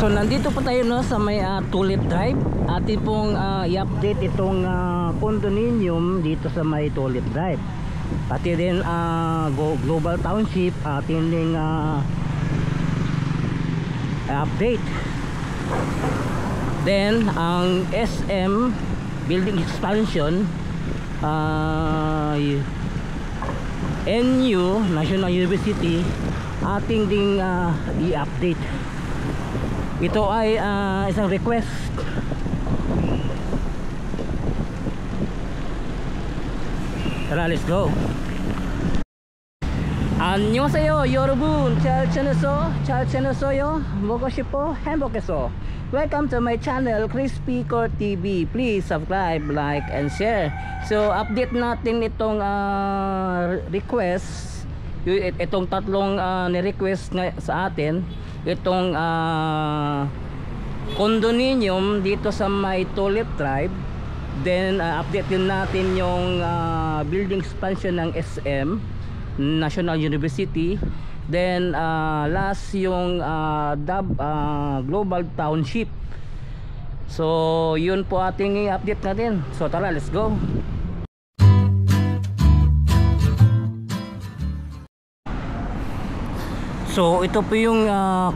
So nandito pa tayo no sa may Tulip Drive. Atin pong i-update itong condominium dito sa may Tulip Drive. Pati din Global Township atin ding update. Then ang SM building expansion, NU National University ating ding i-update. Ito ay isang request. Tara, let's go. 안녕하세요 여러분. 잘 지냈어요? 먹으시고 행복했어. Welcome to my channel Crispy Core TV. Please subscribe, like, and share. So update natin itong request. Itong tatlong ni-request sa atin. Itong condominium dito sa may Tulip Drive. Then update din natin yung building expansion ng SM National University. Then last yung Global Township. So yun po ating i-update natin. So tara, let's go. So ito po yung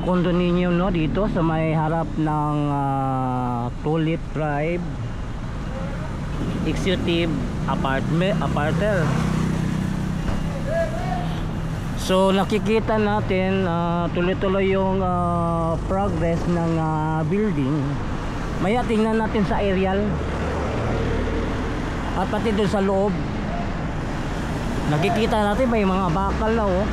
condominium no dito sa may harap ng Tulip Drive Executive Apartment. So nakikita natin tuloy-tuloy yung progress ng building. Maya tingnan natin sa aerial at pati doon sa loob. Nakikita natin may mga bakal na oh.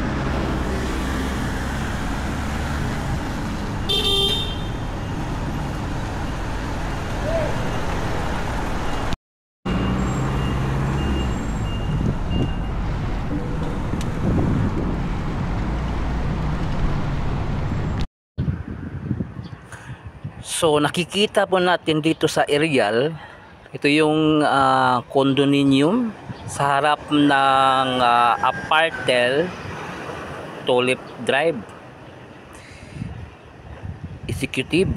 So nakikita po natin dito sa aerial, ito yung condominium sa harap ng Apartel Tulip Drive Executive.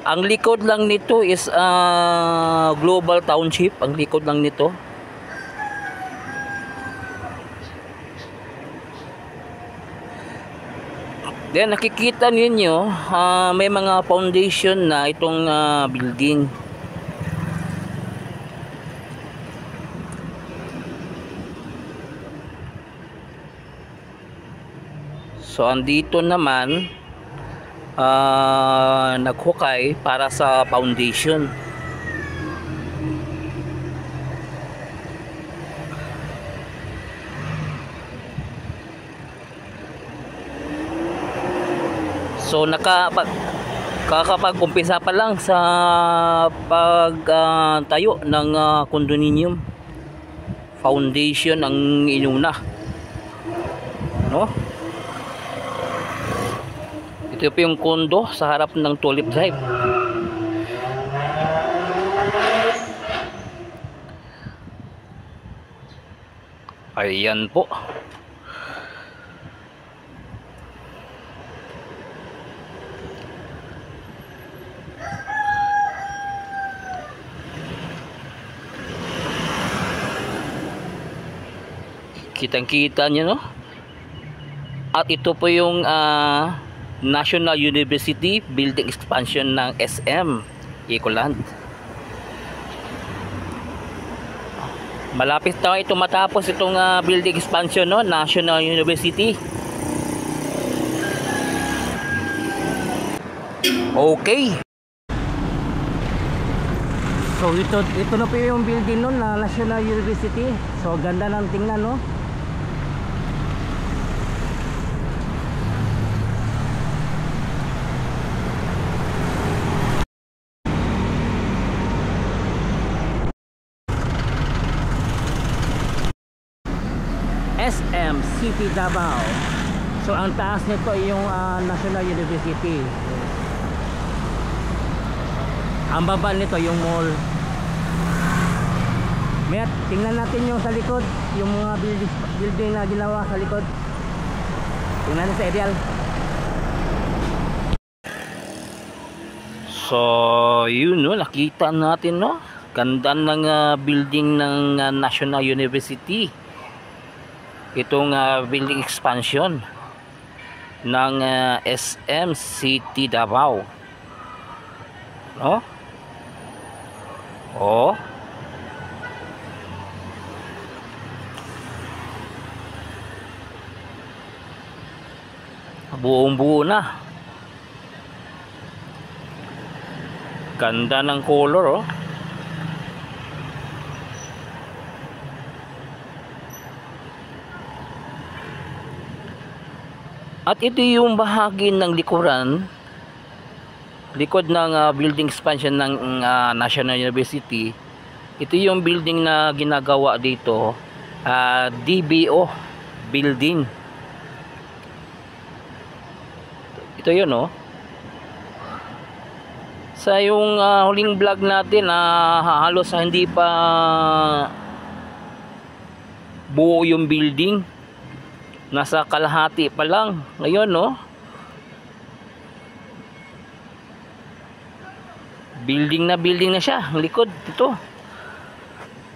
Ang likod lang nito is Global Township, ang likod lang nito. Then nakikita ninyo may mga foundation na itong building. So andito naman naghukay para sa foundation. So kakapag-umpisa pa lang sa pagtayo ng condominium. Foundation ang inuna. No? Ito po yung condo sa harap ng Tulip Drive. Ayan po. Kitang-kita nyo no? At ito po yung National University building expansion ng SM Ecoland. Malapit na ito matapos itong building expansion no, National University. Okay. So ito na po yung building no, na National University. So ganda ng tingnan no. SM City Davao. So ang taas nito yung National University. Ang baba nito yung mall. Met, tingnan natin yung sa likod, yung mga building na ginawa sa likod. Tingnan natin sa aerial. So, yun no, nakita natin no. Ganda ng building ng National University. Itong building expansion ng SM City Davao. No? Oh. Buong-buo na. Ganda ng color oh. At ito yung bahagi ng likuran, likod ng building expansion ng National University. Ito yung building na ginagawa dito, DBO building. Ito yun oh. Sa yung huling vlog natin, halos hindi pa buo yung building. Nasa kalahati pa lang. Ngayon no. Building na siya. Ang likod ito.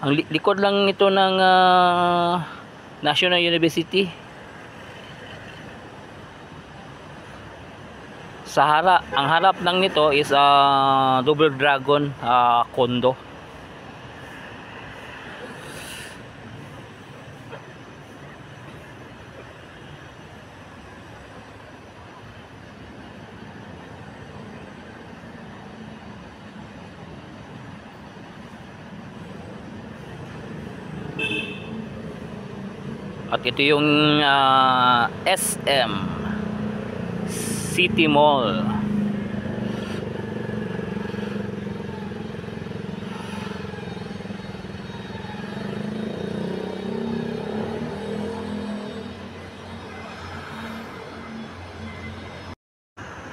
Ang likod lang ito ng National University. Ang harap lang nito is Double Dragon condo. At ito yung SM City Mall.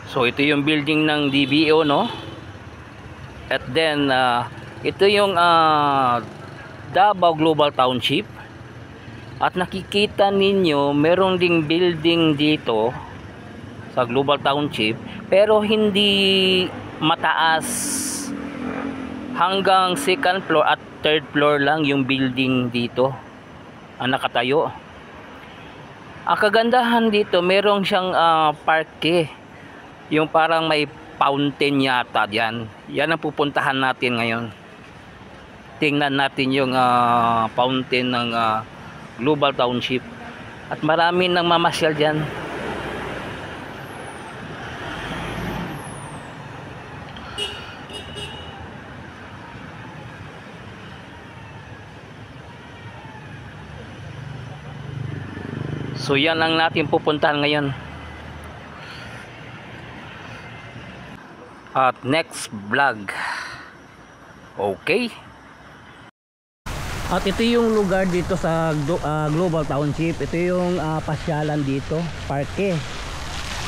So ito yung building ng DBO no. At then ito yung Davao Global Township. At nakikita ninyo meron ding building dito sa Global Township, pero hindi mataas. Hanggang second floor at third floor lang yung building dito ang nakatayo. Ang kagandahan dito, merong siyang parke, yung parang may fountain yata diyan. Yan ang pupuntahan natin ngayon. Tingnan natin yung fountain ng Global Township. At marami nang mamasyal dyan. So yan ang natin pupuntahan ngayon. At next vlog. Okay. At ito yung lugar dito sa Global Township. Ito yung pasyalan dito, parke.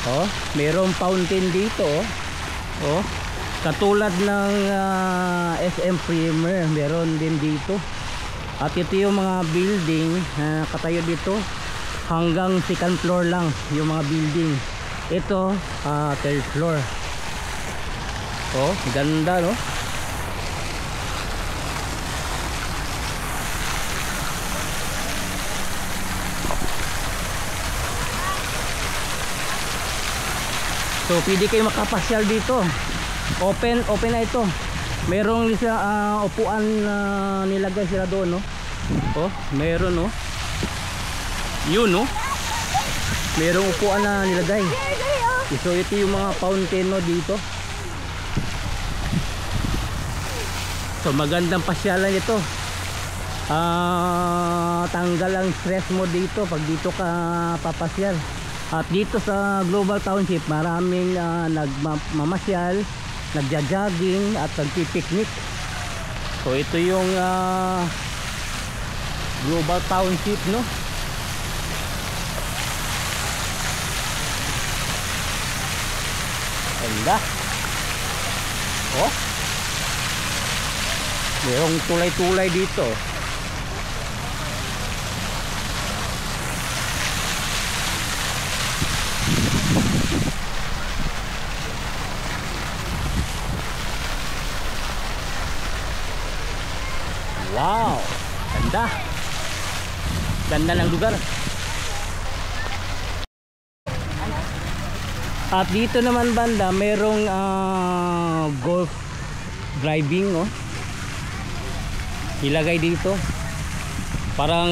Oh, mayroong fountain dito. Oh, katulad ng SM Premier, meron din dito. At ito yung mga building katayo dito. Hanggang second floor lang yung mga building. Ito third floor. Oh, ganda no? So pwede kayo makapasyal dito. Open na ito. Merong upuan nilagay sila doon no. Oh, meron no. Yun no. Merong upuan na nilagay. So ito yung mga fountain no dito. So magandang pasyalan ito. Tanggal ang stress mo dito pag dito ka papasyal. At dito sa Global Township maraming nagmamasyal, nagja-jogging at nagpi-picnic. So ito yung Global Township no. Ganda. Oh. Merong tulay-tulay dito. Ganda ng lugar. At dito naman banda merong golf driving, oh. Ilagay dito. Parang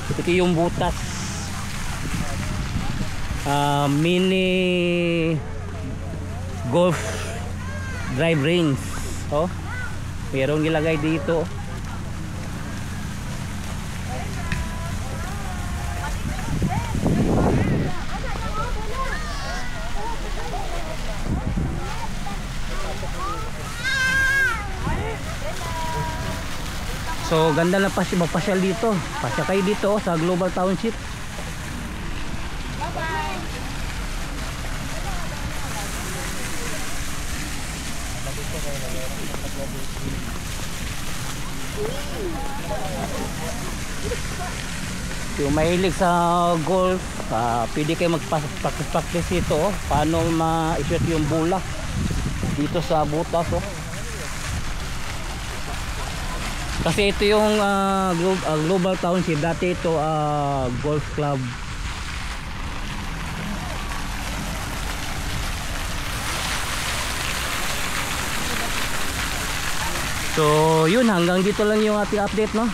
ito yung butas. Mini golf drive range, oh. Merong ilagay dito. So ganda na magpasyal dito. Pasya kayo dito, oh, sa Global Township. Yung mahilig sa golf, pwede kayo magpractice dito, oh. Paano ma-shoot yung bola dito sa butas, oh. Kasi ito yung Global Township. Dati ito golf club. So yun, hanggang dito lang yung ating update, no.